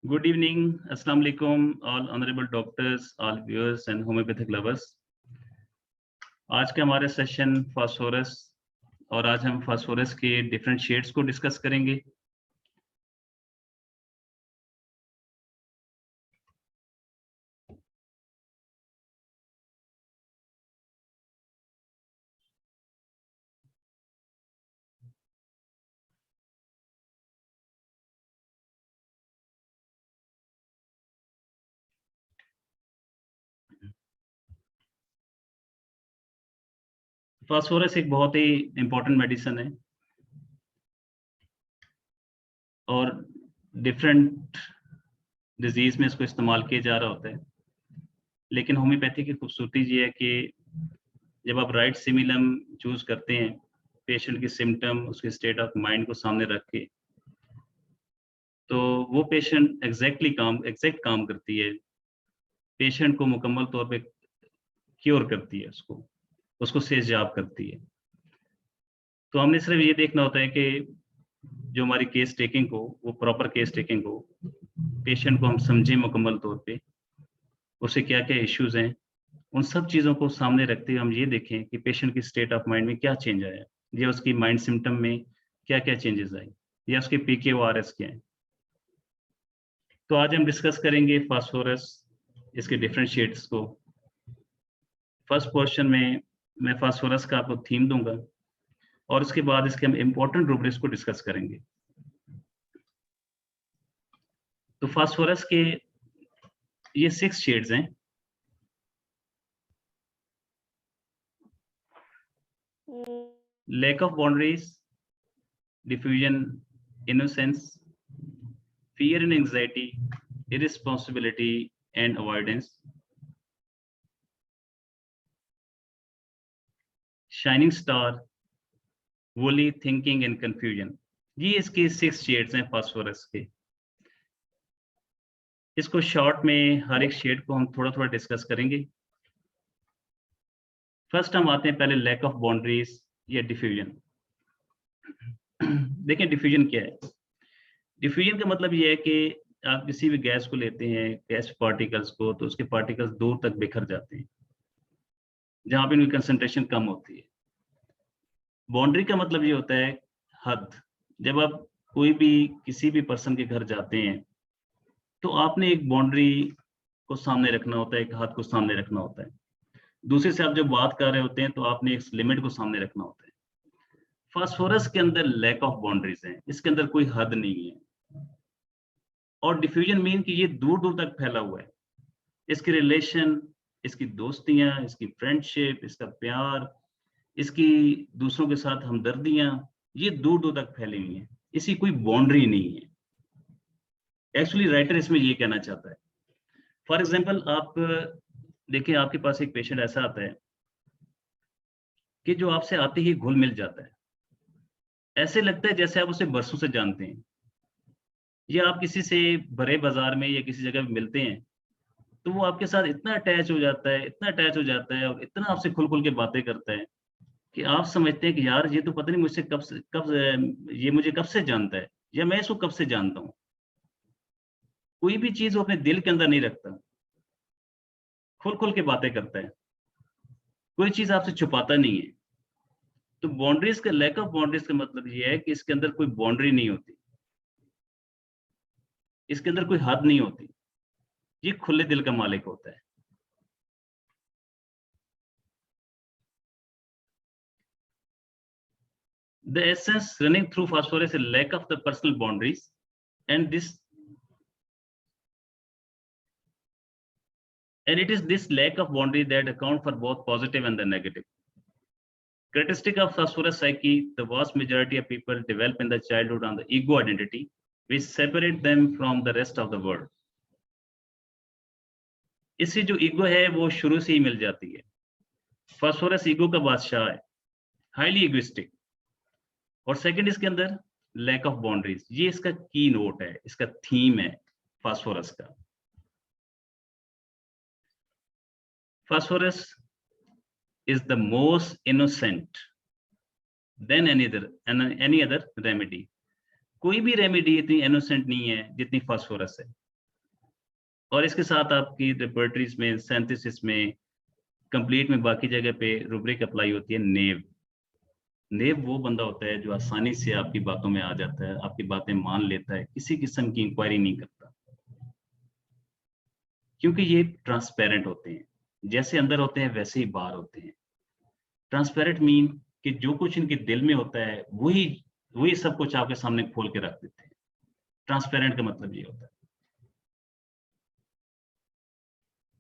Good evening, Assalamu alaikum, all honorable doctors, all viewers and homeopathic lovers. आज का हमारा session phosphorus और आज हम फास्फोरस के डिफरेंट शेड्स को डिस्कस करेंगे। फास्फोरस एक बहुत ही इंपॉर्टेंट मेडिसिन है और डिफरेंट डिजीज में इसको इस्तेमाल किया जा रहा होता है, लेकिन होम्योपैथी की खूबसूरती ये है कि जब आप राइट सिमिलम चूज करते हैं पेशेंट की सिम्टम, उसके स्टेट ऑफ माइंड को सामने रख के, तो वो पेशेंट एग्जैक्ट काम करती है, पेशेंट को मुकम्मल तौर पे क्योर करती है, उसको सेहतयाब करती है। तो हमने सिर्फ ये देखना होता है कि जो हमारी केस टेकिंग हो वो प्रॉपर केस टेकिंग हो, पेशेंट को हम समझें मुकम्मल तौर पे, उसे क्या क्या इश्यूज हैं, उन सब चीज़ों को सामने रखते हुए हम ये देखें कि पेशेंट की स्टेट ऑफ माइंड में क्या चेंज आया, या उसकी माइंड सिम्टम में क्या क्या चेंजेस आए, या उसके PKORS क्या है। तो आज हम डिस्कस करेंगे फास्फोरस, इसके डिफरेंट शेड्स को। फर्स्ट क्वेश्चन में मैं फास्फोरस का आपको थीम दूंगा और उसके बाद इसके हम इम्पोर्टेंट रूब्रिक्स को डिस्कस करेंगे। तो फास्फोरस के ये 6 शेड्स हैं। Lack of boundaries, diffusion, innocence, fear and anxiety, irresponsibility and avoidance, shining star, woolly thinking and confusion। ये इसके 6 शेड्स हैं फास्फोरस के। इसको शॉर्ट में हर एक शेड को हम थोड़ा थोड़ा डिस्कस करेंगे। फर्स्ट हम आते हैं पहले लैक ऑफ बाउंड्रीज या डिफ्यूजन। देखें डिफ्यूजन क्या है। डिफ्यूजन का मतलब ये है कि आप किसी भी गैस को लेते हैं, गैस पार्टिकल्स को, तो उसके पार्टिकल्स दूर तक बिखर जाते हैं जहां पे उनकी कंसंट्रेशन कम होती है। बाउंड्री का मतलब ये होता है हद। जब आप कोई भी किसी भी पर्सन के घर जाते हैं तो आपने एक बाउंड्री को सामने रखना होता है, एक हद को सामने रखना होता है। दूसरे से आप जब बात कर रहे होते हैं तो आपने एक लिमिट को सामने रखना होता है। फास्फोरस के अंदर लैक ऑफ बाउंड्रीज है, इसके अंदर कोई हद नहीं है। और डिफ्यूजन मीन कि ये दूर दूर तक फैला हुआ है। इसके रिलेशन, इसकी दोस्तियां, इसकी फ्रेंडशिप, इसका प्यार, इसकी दूसरों के साथ हमदर्दियां, ये दूर दूर तक फैली हुई हैं। इसकी कोई बाउंड्री नहीं है। एक्चुअली राइटर इसमें ये कहना चाहता है। फॉर एग्जाम्पल आप देखिए, आपके पास एक पेशेंट ऐसा आता है कि जो आपसे आते ही घुल मिल जाता है। ऐसे लगता है जैसे आप उसे बरसों से जानते हैं, या आप किसी से बड़े बाजार में या किसी जगह मिलते हैं तो वो आपके साथ इतना अटैच हो जाता है, इतना अटैच हो जाता है और इतना आपसे खुल खुल के बातें करता है कि आप समझते हैं कि यार ये तो पता नहीं मुझसे ये मुझे कब से जानता है, या मैं इसको कब से जानता हूँ। कोई भी चीज वो अपने दिल के अंदर नहीं रखता, खुल खुल के बातें करता है, कोई चीज आपसे छुपाता नहीं है। तो बाउंड्रीज का, लैक ऑफ बाउंड्रीज का मतलब ये है कि इसके अंदर कोई बाउंड्री नहीं होती, इसके अंदर कोई हद नहीं होती, ये खुले दिल का मालिक होता है। The essence running through phosphorus is lack of the personal boundaries, and it is this lack of boundary that account for both positive and the negative. Characteristic of phosphorus psyche: the vast majority of people develop in the childhood on the ego identity, which separate them from the rest of the world. इससे जो ego है वो शुरू से ही मिल जाती है। Phosphorus ego का बादशाह है, हाईली इगोइस्टिक। और सेकंड इसके अंदर लैक ऑफ बाउंड्रीज, ये इसका की नोट है, इसका थीम है फास्फोरस का। Phosphorus is the most innocent than any other remedy. कोई भी रेमेडी इतनी इनोसेंट नहीं है जितनी फास्फोरस है। और इसके साथ आपकी लेबोरेटरीज में, सिंथेसिस में, कंप्लीट में, बाकी जगह पे रूब्रिक अप्लाई होती है नेव। नेव वो बंदा होता है जो आसानी से आपकी बातों में आ जाता है, आपकी बातें मान लेता है, किसी किस्म की इंक्वायरी नहीं करता, क्योंकि ये ट्रांसपेरेंट होते हैं, जैसे अंदर होते हैं वैसे ही बाहर होते हैं। ट्रांसपेरेंट मीन कि जो कुछ इनके दिल में होता है वही वही सब कुछ आपके सामने खोल के रख देते हैं। ट्रांसपेरेंट का मतलब ये होता है।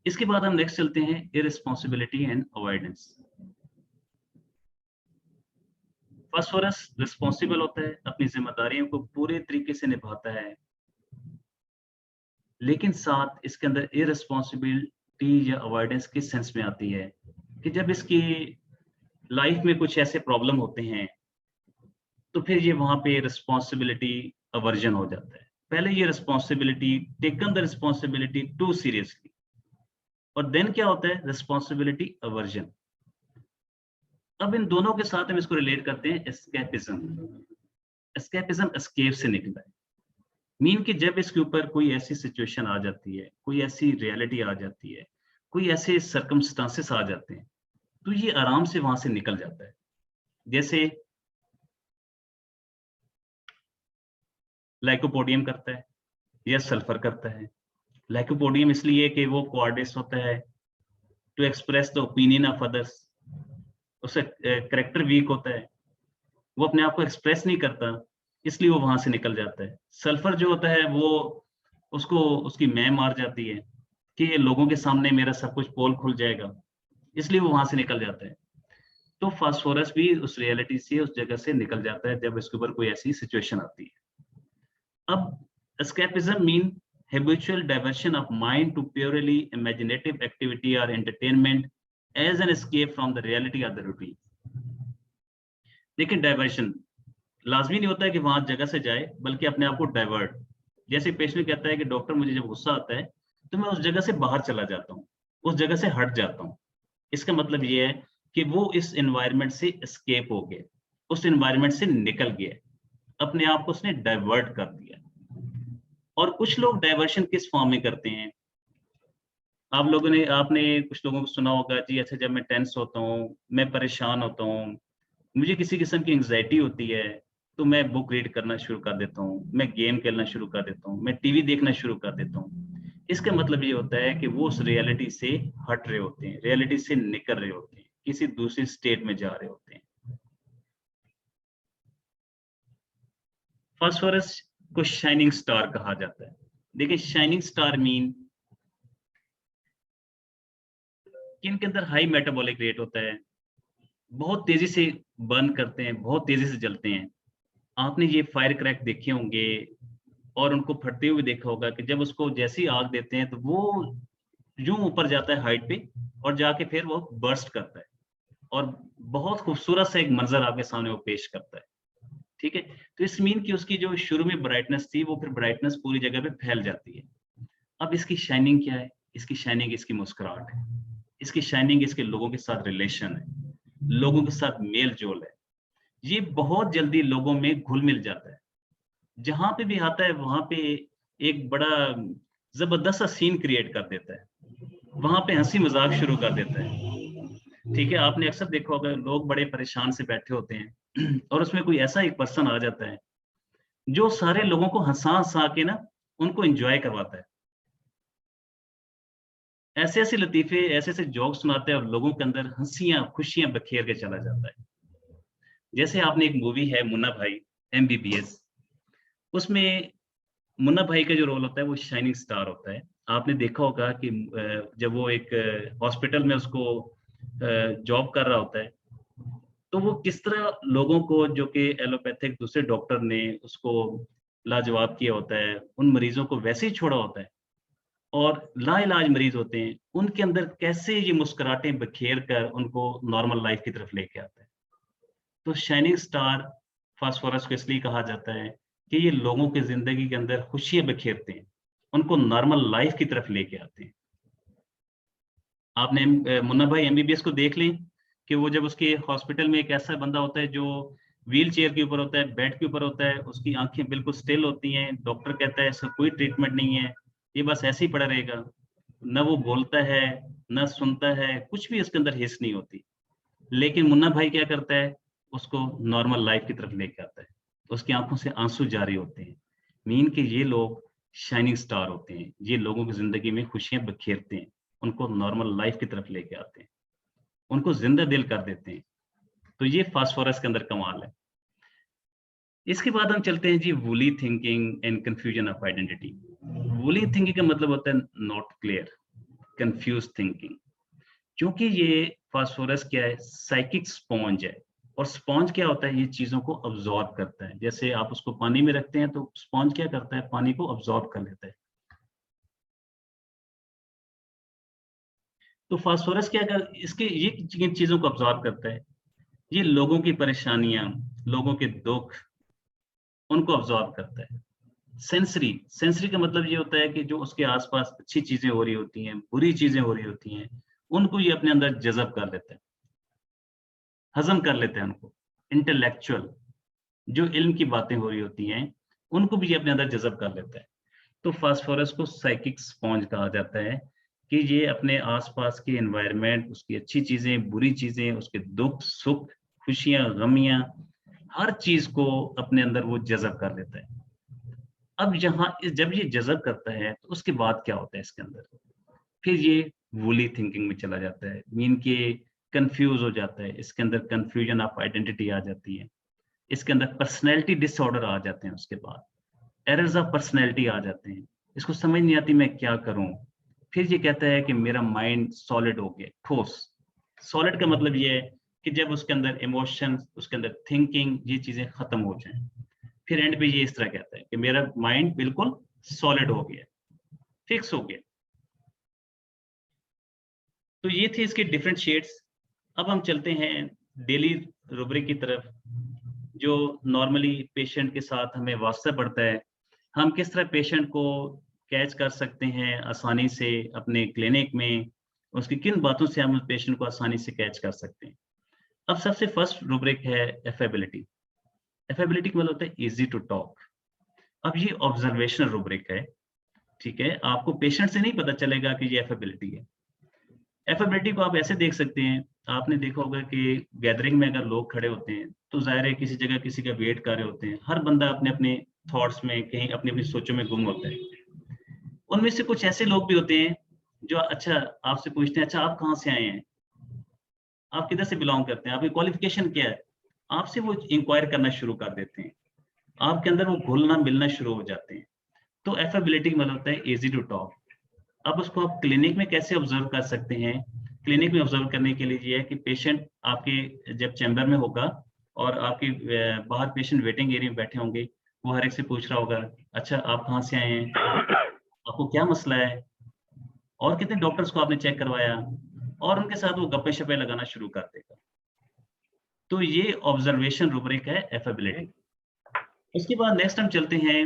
इसके बाद हम नेक्स्ट चलते हैं इररिस्पांसिबिलिटी एंड अवॉइडेंस। फास्फोरस रिस्पॉन्सिबल होता है, अपनी जिम्मेदारियों को पूरे तरीके से निभाता है, लेकिन साथ इसके अंदर इररिस्पांसिबिलिटी या अवॉइडेंस किस सेंस में आती है कि जब इसकी लाइफ में कुछ ऐसे प्रॉब्लम होते हैं तो फिर ये वहां पे रिस्पॉन्सिबिलिटी अवर्जन हो जाता है। पहले ये responsibility, taken the responsibility too seriously, और देन क्या होता है, रिस्पॉन्सिबिलिटी अवर्जन। अब इन दोनों के साथ हम इसको रिलेट करते हैं एस्केपिज्म। एस्केपिज्म एस्केप से निकला है, मीन कि जब इसके ऊपर कोई ऐसी सिचुएशन आ जाती है, कोई ऐसी रियलिटी आ जाती है, कोई ऐसे सर्कमस्टांसेस आ जाते हैं, तो ये आराम से वहां से निकल जाता है। जैसे लाइकोपोडियम करता है या सल्फर करता है। लाइकोपोडियम इसलिए कि वो कोऑर्डिनेट्स होता है to express the opinion of others, उसका करेक्टर वीक होता है, वो अपने आप को एक्सप्रेस नहीं करता, इसलिए वो वहां से निकल जाता है। सल्फर जो होता है वो उसको उसकी मैं मार जाती है कि ये लोगों के सामने मेरा सब कुछ पोल खुल जाएगा, इसलिए वो वहां से निकल जाता है। तो फास्फोरस भी उस रियलिटी से, उस जगह से निकल जाता है जब इसके ऊपर कोई ऐसी सिचुएशन आती है। अब escapism mean habitual diversion of mind to purely imaginative activity or entertainment as an escape from the reality of the routine। लेकिन डाइवर्शन लाजमी नहीं होता है कि वहां जगह से जाए, बल्कि अपने आप को डाइवर्ट। जैसे पेशेंट कहता है कि डॉक्टर मुझे जब गुस्सा आता है तो मैं उस जगह से बाहर चला जाता हूँ, उस जगह से हट जाता हूँ। इसका मतलब ये है कि वो इस एनवायरनमेंट से एस्केप हो गया, उस एनवायरनमेंट से निकल गया, अपने आप को उसने डाइवर्ट कर दिया। और कुछ लोग डाइवर्शन किस फॉर्म में करते हैं, आपने कुछ लोगों को सुना होगा जी, अच्छा जब मैं टेंस होता हूँ, मैं परेशान होता हूँ, मुझे किसी किस्म की एंग्जाइटी होती है, तो मैं बुक रीड करना शुरू कर देता हूँ, मैं गेम खेलना शुरू कर देता हूँ, मैं टीवी देखना शुरू कर देता हूँ। इसका मतलब ये होता है कि वो उस रियलिटी से हट रहे होते हैं, रियलिटी से निकल रहे होते हैं, किसी दूसरी स्टेट में जा रहे होते हैं। फास्फोरस को शाइनिंग स्टार कहा जाता है। देखिए, शाइनिंग स्टार मीन कि इनके अंदर हाई मेटाबॉलिक रेट होता है, बहुत तेजी से बर्न करते हैं, बहुत तेजी से जलते हैं। आपने ये फायर क्रैक देखे होंगे और उनको फटते हुए देखा होगा कि जब उसको जैसी आग देते हैं तो वो यूं ऊपर जाता है हाइट पे, और जाके फिर वो बर्स्ट करता है, और बहुत खूबसूरत सा एक मंजर आपके सामने वो पेश करता है। ठीक है, तो इस मीन की उसकी जो शुरू में ब्राइटनेस थी, वो फिर ब्राइटनेस पूरी जगह पे फैल जाती है। अब इसकी शाइनिंग क्या है, इसकी शाइनिंग इसकी मुस्कुराहट है, इसकी शाइनिंग इसके लोगों के साथ रिलेशन है, लोगों के साथ मेल जोल है। ये बहुत जल्दी लोगों में घुल मिल जाता है, जहां पे भी आता है वहां पे एक बड़ा जबरदस्त सा सीन क्रिएट कर देता है, वहां पे हंसी मजाक शुरू कर देता है। ठीक है, आपने अक्सर देखा होगा लोग बड़े परेशान से बैठे होते हैं और उसमें कोई ऐसा एक पर्सन आ जाता है जो सारे लोगों को हंसा हंसा के ना उनको एंजॉय करवाता है, ऐसे ऐसे लतीफे, ऐसे ऐसे जोक सुनाते हैं और लोगों के अंदर हंसियां खुशियां बखेर के चला जाता है। जैसे आपने एक मूवी है मुन्ना भाई MBBS, उसमें मुन्ना भाई का जो रोल होता है वो शाइनिंग स्टार होता है। आपने देखा होगा कि जब वो एक हॉस्पिटल में उसको जॉब कर रहा होता है, तो वो किस तरह लोगों को, जो कि एलोपैथिक दूसरे डॉक्टर ने उसको लाजवाब किया होता है, उन मरीजों को वैसे ही छोड़ा होता है, और लाइलाज मरीज होते हैं उनके अंदर कैसे ये मुस्कुराहटें बखेर कर उनको नॉर्मल लाइफ की तरफ लेके आता है। तो शाइनिंग स्टार फास्फोरस को इसलिए कहा जाता है कि ये लोगों की जिंदगी के अंदर खुशियां बखेरते हैं, उनको नॉर्मल लाइफ की तरफ लेके आते हैं। आपने मुन्ना भाई MBBS को देख ली कि वो जब उसके हॉस्पिटल में एक ऐसा बंदा होता है जो व्हील चेयर के ऊपर होता है, बेड के ऊपर होता है, उसकी आंखें बिल्कुल स्टिल होती हैं, डॉक्टर कहता है इसका कोई ट्रीटमेंट नहीं है, ये बस ऐसे ही पड़ा रहेगा, न वो बोलता है न सुनता है, कुछ भी इसके अंदर हिस्स नहीं होती। लेकिन मुन्ना भाई क्या करता है, उसको नॉर्मल लाइफ की तरफ लेके आता है, उसकी आंखों से आंसू जारी होते हैं। मीन के ये लोग शाइनिंग स्टार होते हैं, ये लोगों की जिंदगी में खुशियां बखेरते हैं, उनको नॉर्मल लाइफ की तरफ लेके आते हैं, उनको जिंदा दिल कर देते हैं। तो ये फास्फोरस के अंदर कमाल है। इसके बाद हम चलते हैं जी woolly thinking and confusion of identity. Woolly thinking का मतलब होता है नॉट क्लियर, कंफ्यूज थिंकिंग। क्योंकि ये फास्फोरस क्या है, साइकिक स्पॉन्ज है। और स्पॉन्ज क्या होता है, ये चीजों को अब्सॉर्ब करता है। जैसे आप उसको पानी में रखते हैं तो स्पॉन्ज क्या करता है, पानी को अब्सॉर्ब कर लेता है। तो फास्फोरस क्या कर, इसके ये जिन चीजों को अब्सॉर्ब करता है, ये लोगों की परेशानियां, लोगों के दुख, उनको अब्सॉर्ब करता है। सेंसरी, सेंसरी का मतलब ये होता है कि जो उसके आसपास अच्छी चीजें हो रही होती हैं, बुरी चीजें हो रही होती हैं, उनको ये अपने अंदर जज़ब कर लेता है, हजम कर लेते हैं उनको। इंटेलेक्चुअल, जो इल्म की बातें हो रही होती हैं, उनको भी ये अपने अंदर जज़ब कर लेता है। तो फास्फोरस को साइकिक स्पॉन्ज कहा जाता है कि ये अपने आसपास के एनवायरनमेंट, उसकी अच्छी चीजें, बुरी चीजें, उसके दुख सुख, खुशियां गमियां, हर चीज को अपने अंदर वो जज़ब कर लेता है। अब यहाँ जब ये जज़ब करता है तो उसके बाद क्या होता है इसके अंदर, फिर ये वूली थिंकिंग में चला जाता है, मीन के कंफ्यूज हो जाता है, इसके अंदर कंफ्यूजन ऑफ आइडेंटिटी आ जाती है, इसके अंदर पर्सनैलिटी डिसऑर्डर आ जाते हैं, उसके बाद एरर्स ऑफ पर्सनैलिटी आ जाते हैं, इसको समझ नहीं आती मैं क्या करूं। फिर ये कहता है कि मेरा माइंड सॉलिड हो गया, ठोस। सॉलिड का मतलब ये है कि जब उसके अंदर इमोशंस, उसके अंदर थिंकिंग, ये चीजें खत्म हो जाएं। फिर एंड पे ये इस तरह कहता है कि मेरा माइंड बिल्कुल सॉलिड हो गया, फिक्स हो गया। तो ये थे इसके डिफरेंट शेड्स। अब हम चलते हैं डेली रूब्रिक की तरफ, जो नॉर्मली पेशेंट के साथ हमें वास्ता पड़ता है। हम किस तरह पेशेंट को कैच कर सकते हैं आसानी से अपने क्लिनिक में, उसकी किन बातों से हम पेशेंट को आसानी से कैच कर सकते हैं। अब सबसे फर्स्ट रूब्रिक है एफेबिलिटी। एफेबिलिटी का मतलब होता है इजी टू टॉक। अब ये ऑब्जर्वेशनल रूब्रिक है, ठीक है, आपको पेशेंट से नहीं पता चलेगा कि ये एफेबिलिटी है। एफेबिलिटी को आप ऐसे देख सकते हैं, आपने देखा होगा कि गैदरिंग में अगर लोग खड़े होते हैं तो जाहिर है किसी जगह किसी का वेट कर रहे होते हैं, हर बंदा अपने अपने थॉट्स में, कहीं अपनी अपनी सोचों में गुम होता है। उनमें से कुछ ऐसे लोग भी होते हैं जो अच्छा आपसे पूछते हैं, अच्छा आप कहाँ से आए हैं, आप किधर से बिलोंग करते हैं, आपकी क्वालिफिकेशन क्या है, आपसे वो इंक्वायर करना शुरू कर देते हैं, आपके अंदर वो घुलना मिलना शुरू हो जाते हैं। तो एफेबिलिटी मतलब होता है इजी टू टॉक। अब उसको आप क्लिनिक में कैसे ऑब्जर्व कर सकते हैं। क्लिनिक में ऑब्जर्व करने के लिए ये है कि पेशेंट आपके जब चैम्बर में होगा और आपके बाहर पेशेंट वेटिंग एरिया में बैठे होंगे, वो हर एक से पूछ रहा होगा, अच्छा आप कहाँ से आए हैं, आपको क्या मसला है, और कितने डॉक्टर्स को आपने चेक करवाया, और उनके साथ वो गप्पे शप्पे लगाना शुरू कर देगा। तो ये ऑब्जर्वेशन रूब्रिक है एफेबिलिटी। उसके बाद नेक्स्ट हम चलते हैं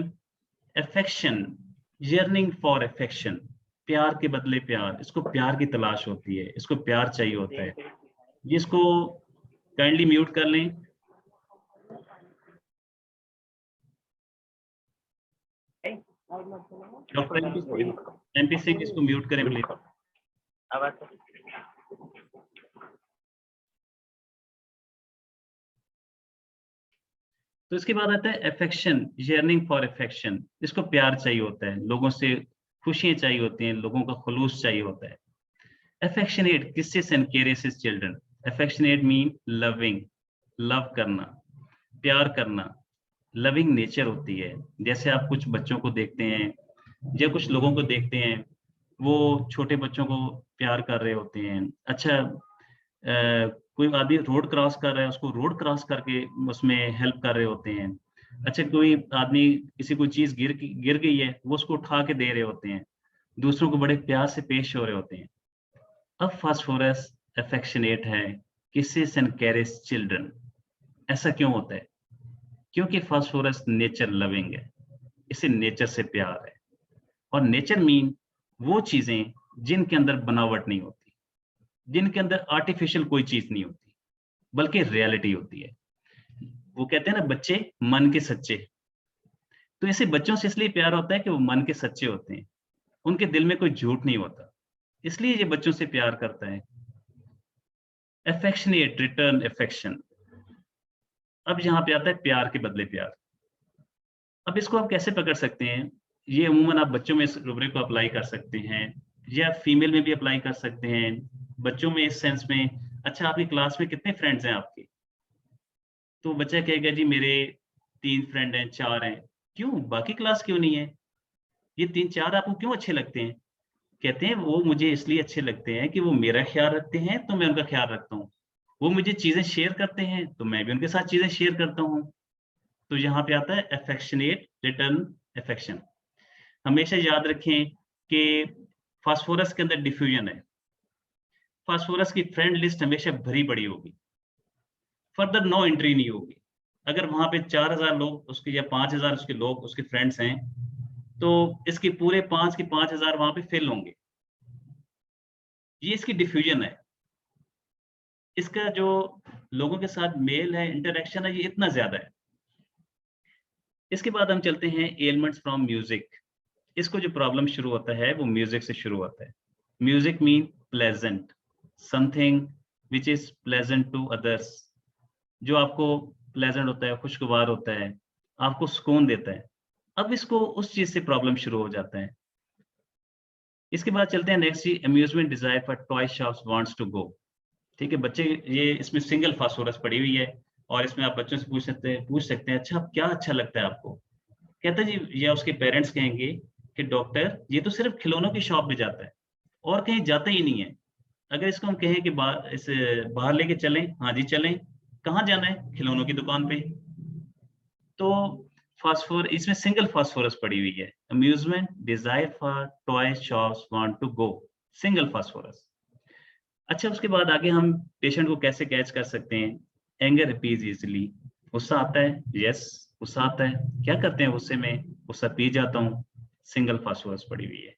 अफेक्शन, यर्निंग फॉर अफेक्शन, प्यार के बदले प्यार, इसको प्यार की तलाश होती है, इसको प्यार चाहिए होता है। जिसको काइंडली म्यूट कर लें। डॉक्टर एमपी सिंह, इसको म्यूट करें प्लीज। तो इसके बाद आता है अफेक्शन, यर्निंग फॉर अफेक्शन, इसको प्यार चाहिए होता है, लोगों से खुशियां चाहिए होती हैं, लोगों का खुलूस चाहिए होता है। Affectionate, kisses and caresses children. Affectionate mean loving, love करना, प्यार करना, लविंग नेचर होती है। जैसे आप कुछ बच्चों को देखते हैं या कुछ लोगों को देखते हैं, वो छोटे बच्चों को प्यार कर रहे होते हैं। अच्छा कोई आदमी रोड क्रॉस कर रहा है, उसको रोड क्रॉस करके उसमें हेल्प कर रहे होते हैं। अच्छा कोई आदमी, किसी कोई चीज गिर गई है, वो उसको उठा के दे रहे होते हैं, दूसरों को बड़े प्यार से पेश हो रहे होते हैं। अब फास्फोरस अफेक्शनेट है, किसेस एंड कैरेस चिल्ड्रन। ऐसा क्यों होता है? क्योंकि फास्फोरस नेचर लविंग है, इसे नेचर से प्यार है। और नेचर मीन वो चीजें जिनके अंदर बनावट नहीं होती, जिनके अंदर आर्टिफिशियल कोई चीज नहीं होती, बल्कि रियलिटी होती है। वो कहते हैं ना बच्चे मन के सच्चे, तो ऐसे बच्चों से इसलिए प्यार होता है कि वो मन के सच्चे होते हैं। उनके दिल में कोई झूठ नहीं होता, इसलिए ये बच्चों से प्यार करता है। Affectionate, return affection. अब यहाँ पे आता है प्यार के बदले प्यार। अब इसको आप कैसे पकड़ सकते हैं? ये अमूमन आप बच्चों में इस रुब्रिक को अप्लाई कर सकते हैं, या फीमेल में भी अप्लाई कर सकते हैं। बच्चों में इस सेंस में, अच्छा आपकी क्लास में कितने फ्रेंड्स हैं आपके? तो बच्चा कहेगा जी मेरे 3 फ्रेंड हैं, 4 हैं। क्यों? बाकी क्लास क्यों नहीं है? ये 3-4 आपको क्यों अच्छे लगते हैं? कहते हैं वो मुझे इसलिए अच्छे लगते हैं कि वो मेरा ख्याल रखते हैं तो मैं उनका ख्याल रखता हूँ। वो मुझे चीज़ें शेयर करते हैं तो मैं भी उनके साथ चीज़ें शेयर करता हूँ। तो यहाँ पे आता है अफेक्शनेट रिटर्न अफेक्शन। हमेशा याद रखें कि फास्फोरस के अंदर डिफ्यूजन है। फास्फोरस की फ्रेंड लिस्ट हमेशा भरी पड़ी होगी, फर्दर नो एंट्री नहीं होगी। अगर वहां पे 4000 लोग उसके या 5000 उसके लोग उसके फ्रेंड्स हैं, तो इसके पूरे 5 के 5000 वहां पे फिल होंगे। ये इसकी डिफ्यूजन है। इसका जो लोगों के साथ मेल है, इंटरेक्शन है, ये इतना ज्यादा है। इसके बाद हम चलते हैं एलिमेंट्स फ्रॉम म्यूजिक। इसको जो प्रॉब्लम शुरू होता है वो म्यूजिक से शुरू होता है। Music mean pleasant, something which is pleasant to others. जो आपको प्लेजेंट होता है, खुशगवार होता है, आपको सुकून देता है। अब इसको उस चीज से प्रॉब्लम शुरू हो जाता है। इसके बाद चलते हैं नेक्स्ट जी, amusement desire for toy shops wants to go. ठीक है बच्चे, ये इसमें सिंगल फास्फोरस पड़ी हुई है, और इसमें आप बच्चों से पूछ सकते हैं अच्छा अब क्या अच्छा लगता है आपको? कहता है जी, या उसके पेरेंट्स कहेंगे कि डॉक्टर ये तो सिर्फ खिलौनों की शॉप में जाता है और कहीं जाता ही नहीं है। अगर इसको हम कहें कि बाहर लेके चलें, हाँ जी चलें, कहाँ जाना है? खिलौनों की दुकान पे। तो फास्फोर इसमें सिंगल फास्फोरस पड़ी हुई है। Amusement desire for toy shops want to go, single phosphorus. अच्छा उसके बाद आगे हम पेशेंट को कैसे कैच कर सकते हैं? Anger appease easily. गुस्सा आता है, यस गुस्सा आता है। क्या करते हैं गुस्से में? गुस्सा पी जाता हूँ, सिंगल फास्फोरस पड़ी हुई है।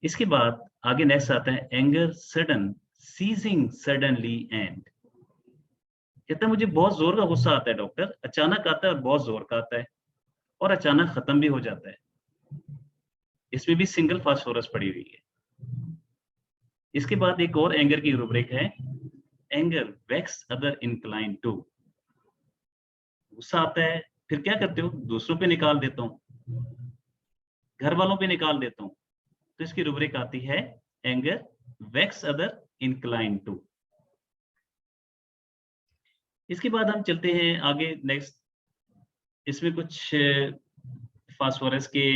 इसके बाद आगे नेक्स्ट आता है anger sudden, ceasing suddenly end. कहता है मुझे बहुत जोर का गुस्सा आता है डॉक्टर, अचानक आता है और बहुत जोर का आता है, और अचानक खत्म भी हो जाता है। इसमें भी सिंगल फास्फोरस पड़ी हुई है। इसके बाद एक और एंगर की रूब्रिक है, anger vex other incline to. गुस्सा आता है, फिर क्या करते हो? दूसरों पे निकाल देता हूँ, घर वालों पे निकाल देता हूँ। तो इसकी रूब्रिक आती है anger vex other incline to. इसके बाद हम चलते हैं आगे नेक्स्ट। इसमें कुछ फास्फोरस के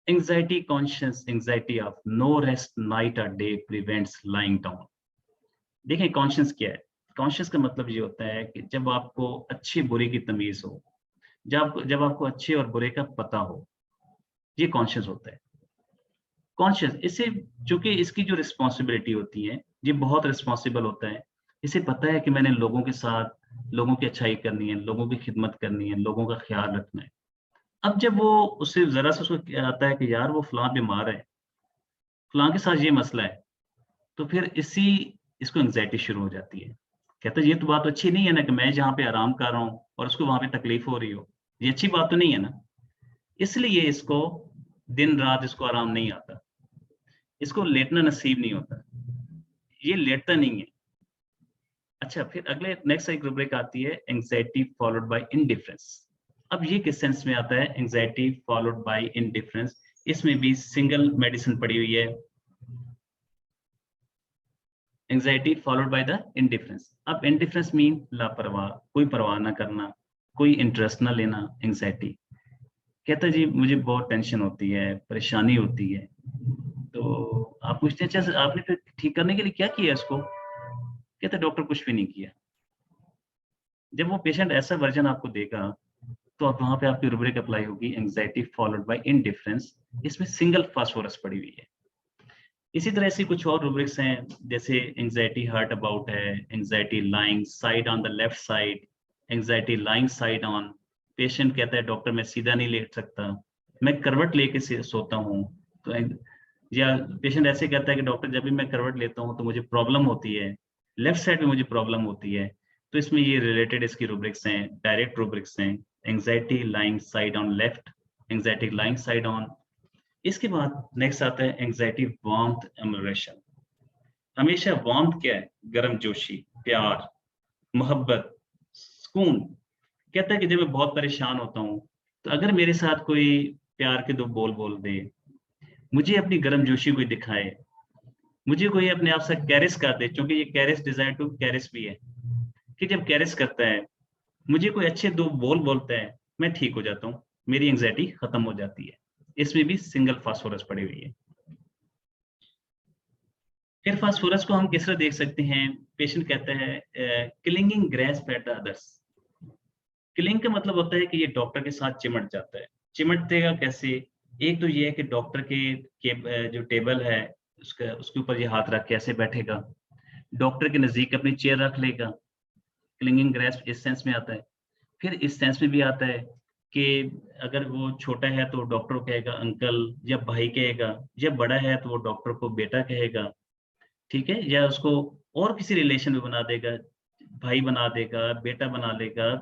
anxiety conscious, anxiety of no rest night और डे प्रिवेंट्स लाइंग डाउन। देखें कॉन्शियस क्या है? कॉन्शियस का मतलब ये होता है कि जब आपको अच्छे बुरे की तमीज हो, जब आपको अच्छे और बुरे का पता हो, ये कॉन्शियस होता है। कॉन्शियस इसे, चूंकि इसकी जो रिस्पॉन्सिबिलिटी होती है, ये बहुत रिस्पॉन्सिबल होता है। इसे पता है कि मैंने लोगों के साथ लोगों की अच्छाई करनी है, लोगों की खिदमत करनी है, लोगों का ख्याल रखना है। अब जब वो उससे जरा सा उसको क्या आता है कि यार वो फलां बीमार है, फलां के साथ ये मसला है, तो फिर इसको एंग्जाइटी शुरू हो जाती है। कहता है ये तो बात अच्छी नहीं है ना कि मैं जहाँ पे आराम कर रहा हूँ और उसको वहां पे तकलीफ हो रही हो, ये अच्छी बात तो नहीं है ना। इसलिए इसको दिन रात इसको आराम नहीं आता, इसको लेटना नसीब नहीं होता, ये लेटता नहीं है। अच्छा फिर अगले नेक्स्ट एक रूब्रिक आती है एंग्जाइटी फॉलोड बाय इंडिफरेंस। अब ये किस सेंस में आता है एंग्जाइटी फॉलोड बाय इंडिफरेंस? इसमें भी सिंगल मेडिसिन पड़ी हुई है, anxiety followed by the indifference. अब इंडिफरेंस मीन लापरवाह, कोई परवाह ना करना, कोई इंटरेस्ट ना लेना, एंग्जाइटी। कहता है जी मुझे बहुत टेंशन होती है, परेशानी होती है। तो आप पूछते हैं अच्छा आपने फिर ठीक करने के लिए क्या किया इसको? कहते डॉक्टर कुछ भी नहीं किया। जब वो पेशेंट ऐसा वर्जन आपको देगा, तो आप वहां पे आपकी रूब्रिक अप्लाई होगी एंग्जाइटी फॉलोड बाय इंडिफरेंस। इसमें सिंगल फास्फोरस पड़ी हुई है। इसी तरह से कुछ और रूब्रिक्स हैं, जैसे एंग्जाइटी हर्ट अबाउट है, anxiety lying side on the left side, anxiety lying side on. Patient कहता है डॉक्टर मैं सीधा नहीं लेट सकता, मैं करवट लेके सोता हूँ। तो या पेशेंट ऐसे कहता है कि डॉक्टर जब भी मैं करवट लेता हूँ तो मुझे प्रॉब्लम होती है, लेफ्ट साइड में मुझे प्रॉब्लम होती है। तो इसमें ये रिलेटेड इसकी रूब्रिक्स हैं, डायरेक्ट रूब्रिक्स हैं, anxiety lying side on left, anxiety lying side on. इसके बाद नेक्स्ट आता है एंजाइटी वार्मथ एमुलेशन। हमेशा वार्मथ क्या है? गर्म जोशी, प्यार, मोहब्बत, सुकून। कहता है कि जब मैं बहुत परेशान होता हूँ तो अगर मेरे साथ कोई प्यार के दो बोल बोल दे, मुझे अपनी गर्म जोशी कोई दिखाए, मुझे कोई अपने आप से कैरिस कर दे, क्योंकि ये कैरिस डिजायर टू कैरिस भी है कि जब कैरिस करता है, मुझे कोई अच्छे दो बोल बोलता है, मैं ठीक हो जाता हूँ, मेरी एंजाइटी खत्म हो जाती है। इसमें भी सिंगल फास्फोरस पड़ी हुई है। फिर फास्फोरस को हम किस तरह देख सकते हैं? पेशेंट कहता है clinging grasp at the others. Cling का मतलब होता है कि ये डॉक्टर के साथ चिमट जाता है। चिमटतेगा कैसे? एक तो ये है कि डॉक्टर के जो टेबल है उसके ऊपर ये हाथ रख के ऐसे बैठेगा, डॉक्टर के नजदीक अपनी चेयर रख लेगा। क्लिंगिंग ग्रेस्प इस सेंस में आता है। फिर इस सेंस में भी आता है कि अगर वो छोटा है तो डॉक्टर को कहेगा अंकल या भाई कहेगा, जब बड़ा है तो वो डॉक्टर को बेटा कहेगा, ठीक है, या उसको और किसी रिलेशन में बना देगा, भाई बना देगा, बेटा बना लेगा,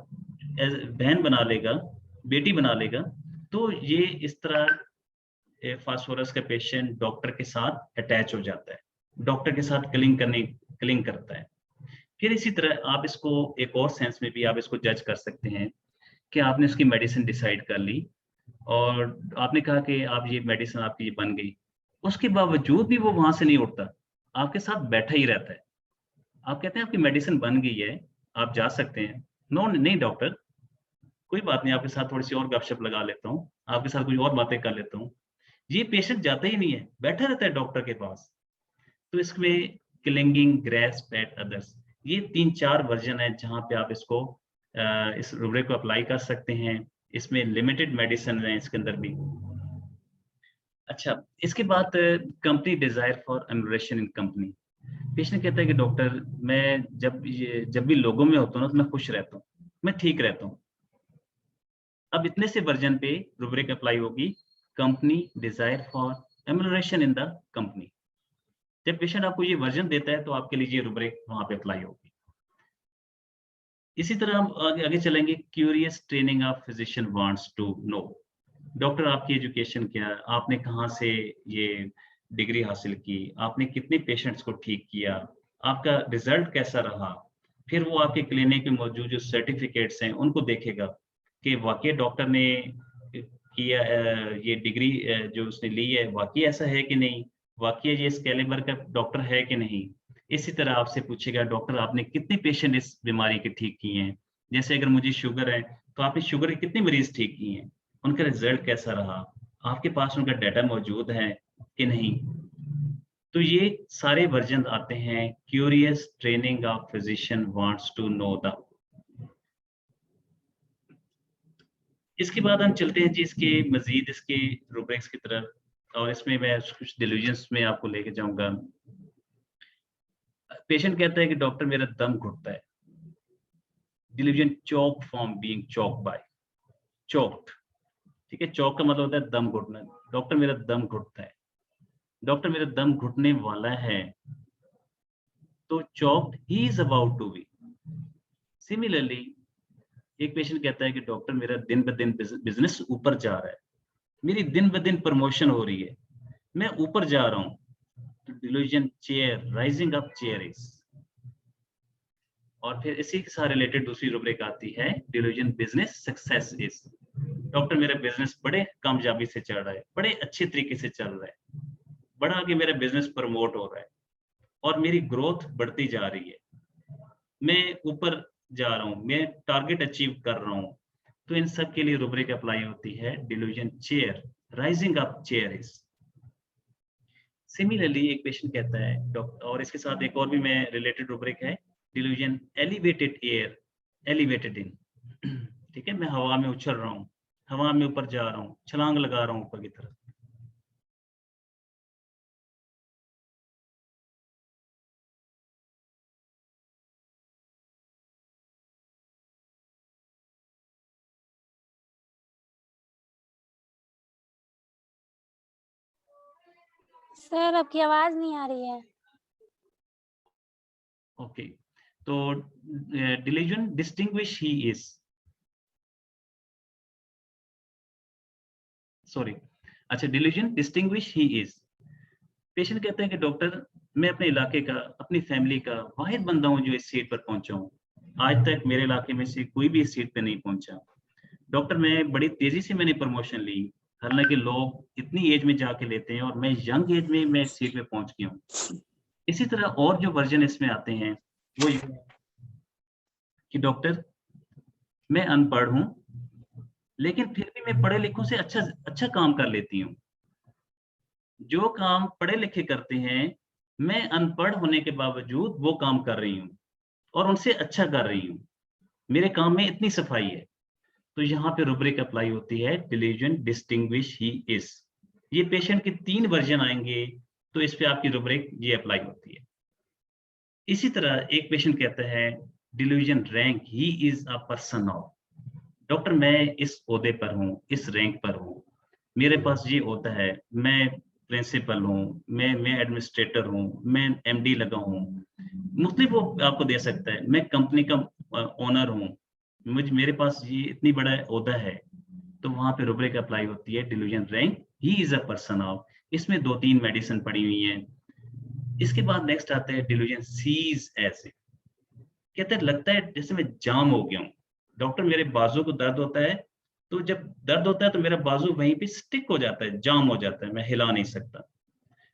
बहन बना लेगा, बेटी बना लेगा। तो ये इस तरह फास्फोरस का पेशेंट डॉक्टर के साथ अटैच हो जाता है, डॉक्टर के साथ क्लिंग करता है। फिर इसी तरह आप इसको एक और सेंस में भी आप इसको जज कर सकते हैं कि आपने इसकी मेडिसिन डिसाइड कर ली और आपने कहा कि आप ये मेडिसिन आपकी ये बन गई, उसके बावजूद भी वो वहां से नहीं उठता, आपके साथ बैठा ही रहता है। आप कहते हैं आपकी मेडिसिन बन गई है, आप जा सकते हैं। नो नहीं डॉक्टर, कोई बात नहीं, आपके साथ थोड़ी सी और गपशप लगा लेता हूँ, आपके साथ कुछ और बातें कर लेता हूँ। ये पेशेंट जाता ही नहीं है, बैठा रहता है डॉक्टर के पास। तो इसमें क्लिंगिंग ग्रेस्प एट अदर्स, ये 3-4 वर्जन है जहां पे आप इसको इस रूब्रिक को अप्लाई कर सकते हैं। इसमें लिमिटेड मेडिसिन है इसके अंदर भी। अच्छा, इसके बाद company desire for emulation in company. Patient कहता है कि डॉक्टर मैं जब भी लोगों में होता हूँ ना तो मैं खुश रहता हूँ, मैं ठीक रहता हूँ। अब इतने से वर्जन पे रूब्रिक अप्लाई होगी, company desire for emulation in the company. जब पेशेंट आपको ये वर्जन देता है तो आपके लिए ये रूब्रिक वहां पे अप्लाई होगी। इसी तरह हम आगे आगे चलेंगे। Curious training of physician wants to know. Doctor आपकी एजुकेशन क्या है, आपने कहाँ से ये डिग्री हासिल की, आपने कितने पेशेंट्स को ठीक किया, आपका रिजल्ट कैसा रहा। फिर वो आपके क्लिनिक में मौजूद जो सर्टिफिकेट्स हैं उनको देखेगा कि वाकई डॉक्टर ने किया ये डिग्री जो उसने ली है वाकई ऐसा है कि नहीं, वाकई ये इस कैलिबर का डॉक्टर है कि नहीं। इसी तरह आपसे पूछेगा डॉक्टर आपने कितने पेशेंट इस बीमारी के ठीक किए हैं। जैसे अगर मुझे शुगर है तो आपने शुगर के कितने मरीज ठीक किए हैं, उनका रिजल्ट कैसा रहा, आपके पास उनका डाटा मौजूद है कि नहीं। तो ये सारे वर्जन आते हैं curious training of physician wants to know the. इसके बाद हम चलते हैं जी इसके मजीद इसके रूब्रिक्स की तरफ, और इसमें मैं कुछ डिल्यूजन्स में आपको लेके जाऊंगा। पेशेंट कहता है कि डॉक्टर मेरा दम घुटता है। Delusion choke from being choke by, choked. ठीक है, चौक का मतलब होता है दम घुटना। डॉक्टर मेरा दम घुटता है, डॉक्टर मेरा दम घुटने वाला है। तो choked he is about to be. Similarly एक पेशेंट कहता है कि डॉक्टर मेरा दिन ब दिन बिजनेस ऊपर जा रहा है, मेरी दिन ब दिन प्रमोशन हो रही है, मैं ऊपर जा रहा हूँ। तो delusion chair, rising up chair is. और फिर इसी के साथ रिलेटेड दूसरी रूब्रिक आती है delusion business success is. Doctor मेरा बिजनेस बड़े कामयाबी से चल रहा है, बड़े अच्छे तरीके से चल रहा है, बड़ा आगे मेरा बिजनेस प्रमोट हो रहा है और मेरी ग्रोथ बढ़ती जा रही है, मैं ऊपर जा रहा हूँ, मैं टारगेट अचीव कर रहा हूँ। तो इन सब के लिए रूब्रिक अप्लाई होती है delusion chair, rising up chair is. Similarly एक पेशेंट कहता है डॉक्टर, और इसके साथ एक और भी मैं रिलेटेड रूब्रिक है डिल्यूजन एलिवेटेड एयर, एलिवेटेड इन। ठीक है, मैं हवा में उछल रहा हूँ, हवा में ऊपर जा रहा हूँ, छलांग लगा रहा हूँ ऊपर की तरफ। सर आपकी आवाज नहीं आ रही है। ओके, तो delusion distinguish he is. Sorry, अच्छा, delusion distinguish he is. Patient कहता है कि डॉक्टर मैं अपने इलाके का, अपनी फैमिली का वाहिद बंदा हूँ जो इस सीट पर पहुंचा हूँ। आज तक मेरे इलाके में से कोई भी इस सीट पे नहीं पहुंचा। डॉक्टर मैं बड़ी तेजी से मैंने प्रमोशन ली, हालांकि लोग इतनी एज में जाके लेते हैं और मैं यंग एज में मैं इस सीट पे पहुंच गया हूँ। इसी तरह और जो वर्जन इसमें आते हैं वो ये है कि डॉक्टर मैं अनपढ़ हूँ, लेकिन फिर भी मैं पढ़े लिखों से अच्छा अच्छा काम कर लेती हूँ। जो काम पढ़े लिखे करते हैं, मैं अनपढ़ होने के बावजूद वो काम कर रही हूँ और उनसे अच्छा कर रही हूँ। मेरे काम में इतनी सफाई है। तो यहाँ पे रूब्रिक अप्लाई होती है, डिलीजन डिस्टिंग्विश ही इज। ये पेशेंट के 3 वर्जन आएंगे, तो इस पे आपकी रूब्रिक ये अप्लाई होती है। इसी तरह एक पेशेंट कहता है delusion rank he is a person of. Doctor मैं इस ओहदे पर हूँ, इस रैंक पर हूँ, मेरे पास ये ओहदा है, मैं प्रिंसिपल हूँ, मैं एडमिनिस्ट्रेटर हूँ, मैं एमडी लगा हूँ। मुख्तलिफ वो आपको दे सकता है, मैं कंपनी का ओनर हूँ, मेरे पास ये इतनी बड़ा ओहदा है। तो वहां पे रूब्रिक अप्लाई होती है, delusion rank he is a person of. इसमें 2-3 मेडिसिन पड़ी हुई हैं। इसके बाद नेक्स्ट आता है डिलीजन सीज एज। कहते हैं लगता है जैसे मैं जाम हो गया हूँ। डॉक्टर मेरे बाजू को दर्द होता है, तो जब दर्द होता है तो मेरा बाजू वहीं पे स्टिक हो जाता है, जाम हो जाता है, मैं हिला नहीं सकता।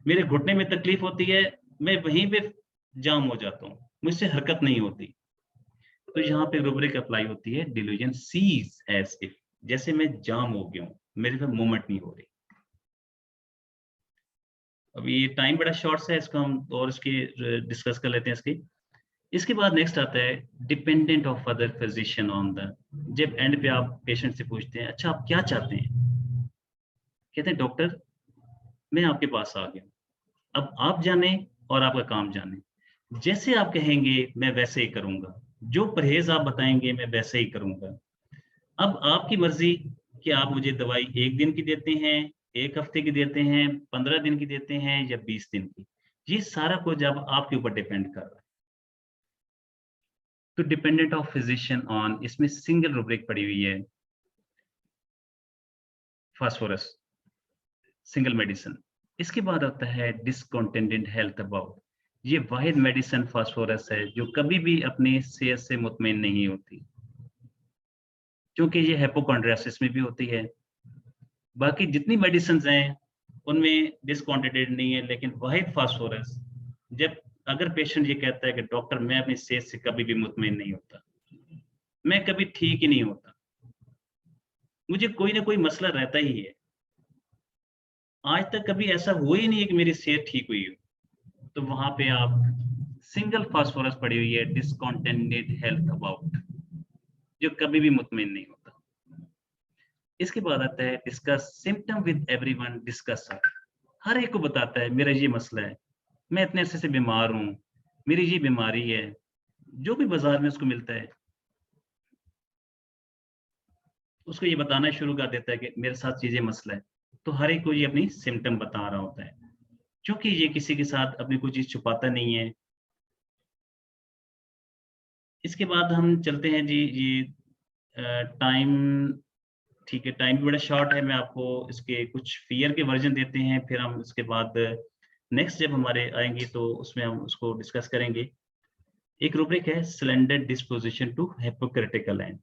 मेरे घुटने में तकलीफ होती है, मैं वहीं पे जाम हो जाता हूँ, मुझसे हरकत नहीं होती। तो यहाँ पे रूब्रिक अप्लाई होती है, डिलीजन सीज एज इफ, जैसे मैं जाम हो गया हूँ, मेरे पे मूवमेंट नहीं हो रही। अब ये टाइम बड़ा शॉर्ट है, इसको हम और इसकी डिस्कस कर लेते हैं इसकी। इसके बाद नेक्स्ट आता है dependent of other physician on the. जब एंड पे आप पेशेंट से पूछते हैं अच्छा आप क्या चाहते हैं, कहते हैं डॉक्टर मैं आपके पास आ गया, अब आप जाने और आपका काम जाने। जैसे आप कहेंगे मैं वैसे ही करूंगा, जो परहेज आप बताएंगे मैं वैसे ही करूंगा। अब आपकी मर्जी कि आप मुझे दवाई 1 दिन की देते हैं, 1 हफ्ते की देते हैं, 15 दिन की देते हैं या 20 दिन की। ये सारा कुछ अब आपके ऊपर डिपेंड कर रहा है। तो डिपेंडेंट ऑफ फिजिशियन ऑन, इसमें सिंगल रूब्रिक पड़ी हुई है, फास्फोरस, सिंगल मेडिसिन। इसके बाद आता है डिसकंटेंटेड हेल्थ अबाउट। ये वाहिद मेडिसिन फास्फोरस है जो कभी भी अपनी सेहत से मुतमईन नहीं होती, क्योंकि ये हाइपोकॉन्ड्रियासिस में भी होती है। बाकी जितनी मेडिसिन हैं उनमें डिसकंटेंटेड नहीं है, लेकिन वाहिद फास्फोरस, जब अगर पेशेंट ये कहता है कि डॉक्टर मैं अपनी सेहत से कभी भी मुतमईन नहीं होता, मैं कभी ठीक ही नहीं होता, मुझे कोई ना कोई मसला रहता ही है, आज तक कभी ऐसा हुआ ही नहीं है कि मेरी सेहत ठीक हुई हो, तो वहां पे आप सिंगल फास्फोरस पड़ी हुई है, डिसकंटेंटेड हेल्थ अबाउट, जो कभी भी मुतमईन नहीं होता। इसके बाद आता है discuss symptom with everyone, discuss हर एक को बताता है मेरा ये मसला है, मैं इतने अरसे से बीमार हूँ, मेरी ये बीमारी है, जो भी बाजार में उसको मिलता है उसको ये बताना शुरू कर देता है कि मेरे साथ ये मसला है। तो हर एक को ये अपनी सिम्टम बता रहा होता है, क्योंकि ये किसी के साथ अपनी कोई चीज छुपाता नहीं है। इसके बाद हम चलते हैं जी, ये टाइम, ठीक है, टाइम भी बड़ा शॉर्ट है, मैं आपको इसके कुछ फियर के वर्जन देते हैं, फिर हम इसके बाद नेक्स्ट जब हमारे आएंगे तो उसमें हम उसको डिस्कस करेंगे। एक रूब्रिक है slender disposition to hypocritical end.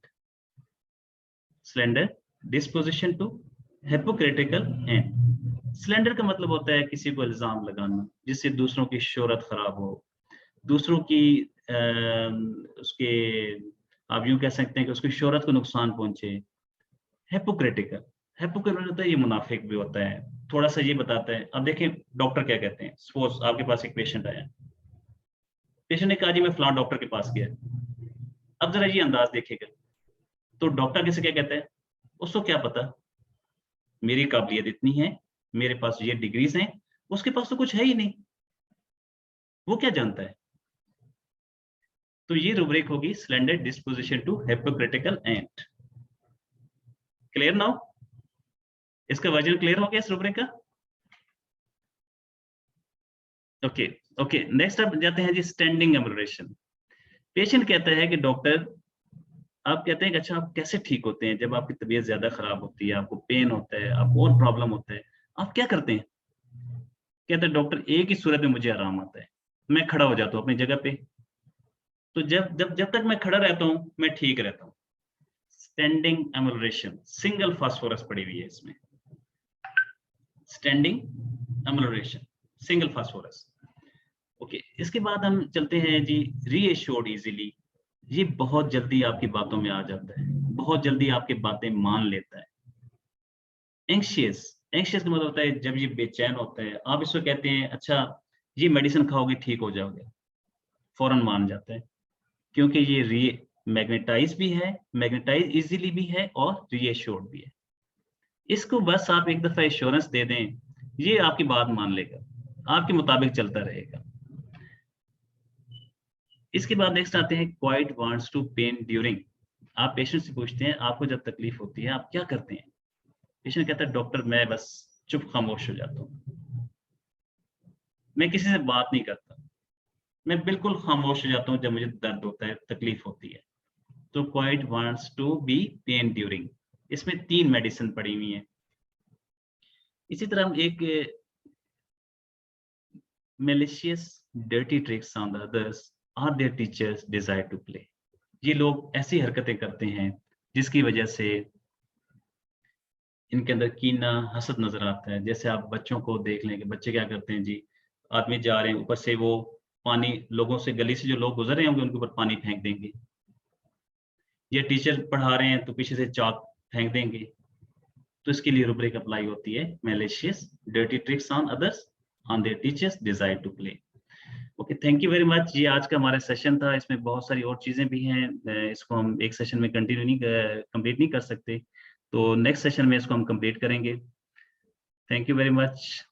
Slender disposition to hypocritical end. Slender का मतलब होता है किसी को इल्जाम लगाना जिससे दूसरों की शोहरत खराब हो, दूसरों की उसके, आप यूं कह सकते हैं कि उसकी शोहरत को नुकसान पहुंचे। हिपोक्रिटिकल, हिपोक्रिटिकल होता है ये मुनाफिक भी होता है, थोड़ा सा ये बताता है। अब देखें डॉक्टर क्या कहते हैं, सपोज आपके पास एक पेशेंट आया, पेशेंट ने कहा जी मैं फलां डॉक्टर के पास गया। अब जरा ये अंदाज देखेगा, तो डॉक्टर किसे क्या कहता है, उसको क्या पता, मेरी काबिलियत इतनी है, मेरे पास ये डिग्रीज हैं, उसके पास तो कुछ है ही नहीं, वो क्या जानता है। तो ये रूब्रिक होगी slender disposition to hypocritical end. Clear now, इसका वर्जन क्लियर हो गया इस रूब्रिक का। ओके ओके, नेक्स्ट अब जाते हैं जी स्टैंडिंग एमोलरेशन। पेशेंट कहता है कि डॉक्टर आप कहते हैं कि अच्छा आप कैसे ठीक होते हैं? जब आपकी तबीयत ज़्यादा खराब होती है, आपको पेन होता है, आपको और प्रॉब्लम होता है, आप क्या करते हैं? कहते हैं डॉक्टर एक ही सूरत में मुझे आराम आता है, मैं खड़ा हो जाता हूँ अपनी जगह पे। तो जब तक मैं खड़ा रहता हूँ, मैं ठीक रहता हूँ। स्टैंडिंग एम्यूलरेशन, सिंगल फास्फोरस पड़ी हुई है इसमें। Standing emulation, single phosphorus. Okay, इसके बाद हम चलते हैं जी रीएश्योर्ड इजीली। ये बहुत जल्दी आपकी बातों में आ जाता है, बहुत जल्दी आपकी बातें मान लेता है। एंग्शियस, एंग्शियस का मतलब होता है जब ये बेचैन होता है, आप इसको कहते हैं अच्छा ये मेडिसिन खाओगे ठीक हो जाओगे, फौरन मान जाता है, क्योंकि ये री मैग्नेटाइज भी है, मैग्नेटाइज इजीली भी है और रीएश्योर्ड भी है। इसको बस आप एक दफा एश्योरेंस दे दें, ये आपकी बात मान लेगा, आपके मुताबिक चलता रहेगा। इसके बाद नेक्स्ट आते हैं quite wants to pain during. आप पेशेंट से पूछते हैं आपको जब तकलीफ होती है आप क्या करते हैं? पेशेंट कहता है डॉक्टर मैं बस चुप खामोश हो जाता हूँ, मैं किसी से बात नहीं करता, मैं बिल्कुल खामोश हो जाता हूँ जब मुझे दर्द होता है, तकलीफ होती है। तो quite wants to be pain during, इसमें 3 मेडिसिन पड़ी हुई हैं। इसी तरह हम एक malicious dirty tricks on the others or their teachers desire to play। ये लोग ऐसी हरकतें करते हैं जिसकी वजह से इनके अंदर कीना हसद नजर आता है। जैसे आप बच्चों को देख लें कि बच्चे क्या करते हैं जी, आदमी जा रहे हैं ऊपर से वो पानी, लोगों से गली से जो लोग गुजर रहे होंगे उनके ऊपर पानी फेंक देंगे, या टीचर पढ़ा रहे हैं तो पीछे से चाक फेंक देंगे। तो इसके लिए रुब्रिक अप्लाई होती है malicious dirty tricks on others on their teachers desire to play। Okay, thank you very much. ये आज का हमारा सेशन था, इसमें बहुत सारी और चीजें भी हैं, इसको हम एक सेशन में कंटिन्यू नहीं कंप्लीट नहीं कर सकते, तो नेक्स्ट सेशन में इसको हम कंप्लीट करेंगे। Thank you very much.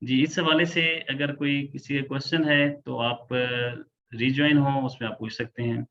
जी, इस हवाले से अगर कोई किसी का क्वेश्चन है तो आप रिज्वाइन हो, उसमें आप पूछ सकते हैं।